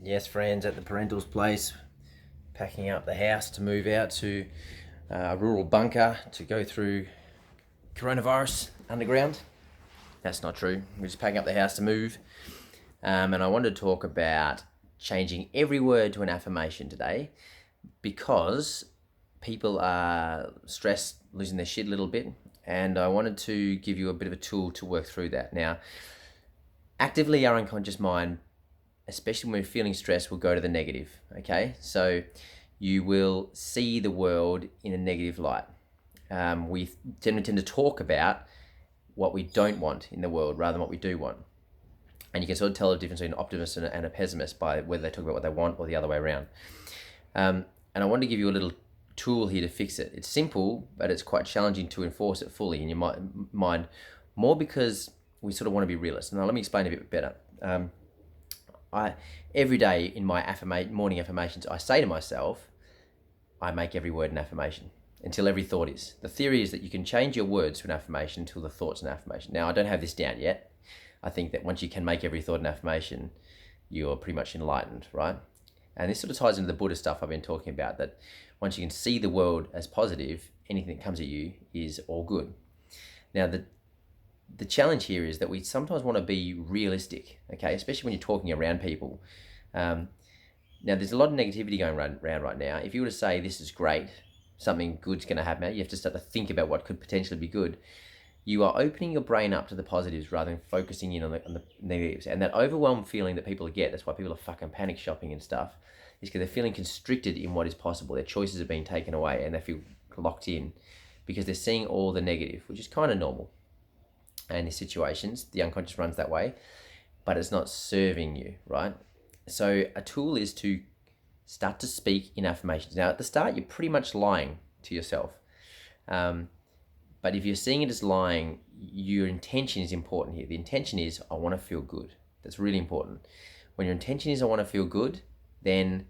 Yes, friends, at the parental's place, packing up the house to move out to a rural bunker to go through coronavirus underground. That's not true. We're just packing up the house to move. And I wanted to talk about changing every word to an affirmation today because people are stressed, losing their shit a little bit. And I wanted to give you a bit of a tool to work through that. Now, actively, our unconscious mind, especially when we're feeling stressed, will go to the negative, okay? So you will see the world in a negative light. We tend to talk about what we don't want in the world rather than what we do want. And you can sort of tell the difference between an optimist and a pessimist by whether they talk about what they want or the other way around. And I want to give you a little tool here to fix it. It's simple, but it's quite challenging to enforce it fully in your mind, more because we sort of want to be realists. Now, let me explain a bit better. Every day in my morning affirmations, I say to myself, I make every word an affirmation until every thought is. The theory is that you can change your words to an affirmation until the thought's an affirmation. Now, I don't have this down yet. I think that once you can make every thought an affirmation, you're pretty much enlightened, right? And this sort of ties into the Buddha stuff I've been talking about, that once you can see the world as positive, anything that comes at you is all good. Now, the challenge here is that we sometimes want to be realistic, okay? Especially when you're talking around people. Now, there's a lot of negativity going around right now. If you were to say, this is great, something good's going to happen, you have to start to think about what could potentially be good. You are opening your brain up to the positives rather than focusing in on the negatives. And that overwhelmed feeling that people get, that's why people are fucking panic shopping and stuff, is because they're feeling constricted in what is possible. Their choices are being taken away and they feel locked in because they're seeing all the negative, which is kind of normal. And in situations, the unconscious runs that way, but it's not serving you, right? So a tool is to start to speak in affirmations. Now, at the start, you're pretty much lying to yourself. But if you're seeing it as lying, your intention is important here. The intention is, I want to feel good. That's really important. When your intention is, I want to feel good, then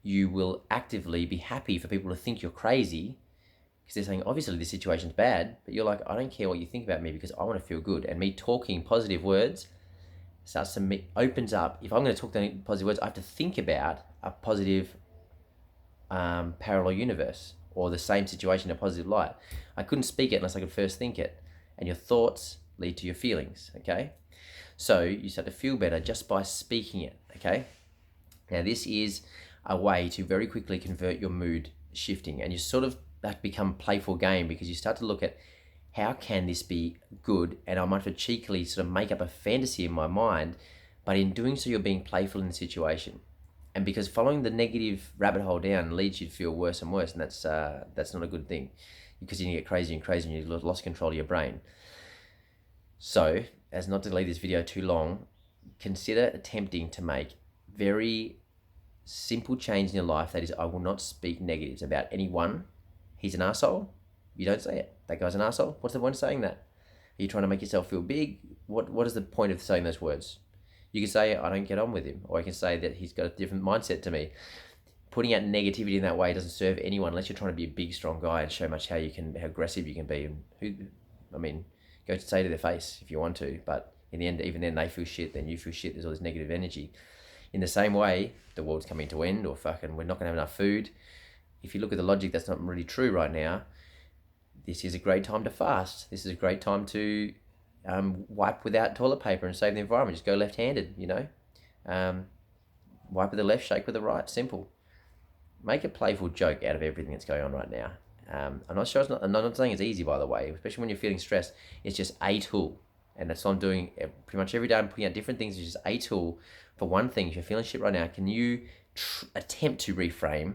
you will actively be happy for people to think you're crazy, because they're saying, obviously this situation's bad, but you're like, I don't care what you think about me because I want to feel good. And me talking positive words opens up. If I'm going to talk positive words, I have to think about a positive parallel universe or the same situation in a positive light. I couldn't speak it unless I could first think it. And your thoughts lead to your feelings, okay? So you start to feel better just by speaking it, okay? Now this is a way to very quickly convert your mood shifting, and you sort of that become a playful game because you start to look at how can this be good, and I might have to cheekily sort of make up a fantasy in my mind, but in doing so you're being playful in the situation. And because following the negative rabbit hole down leads you to feel worse and worse, and that's not a good thing, because you get crazier and crazier and you've lost control of your brain. So, as not to leave this video too long, consider attempting to make very simple change in your life. That is, I will not speak negatives about anyone. He's an asshole. You don't say it. That guy's an asshole. What's the point of saying that? Are you trying to make yourself feel big? What is the point of saying those words? You can say, I don't get on with him. Or you can say that he's got a different mindset to me. Putting out negativity in that way doesn't serve anyone unless you're trying to be a big, strong guy and show how aggressive you can be. And go to say to their face if you want to. But in the end, even then they feel shit, then you feel shit. There's all this negative energy. In the same way, the world's coming to end, or fucking we're not going to have enough food. If you look at the logic, that's not really true right now. This is a great time to fast. This is a great time to wipe without toilet paper and save the environment. Just go left-handed, wipe with the left, shake with the right. Simple. Make a playful joke out of everything that's going on right now. I'm not saying it's easy, by the way, especially when you're feeling stressed. It's just a tool. And that's what I'm doing pretty much every day. I'm putting out different things. It's just a tool for one thing. If you're feeling shit right now, can you attempt to reframe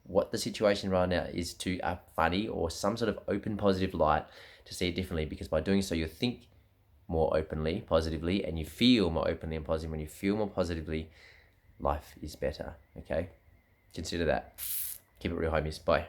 what the situation right now is to a funny or some sort of open positive light to see it differently? Because by doing so, you think more openly, positively, and you feel more openly and positively. When you feel more positively, life is better, okay? Consider that. Keep it real, homies. Bye.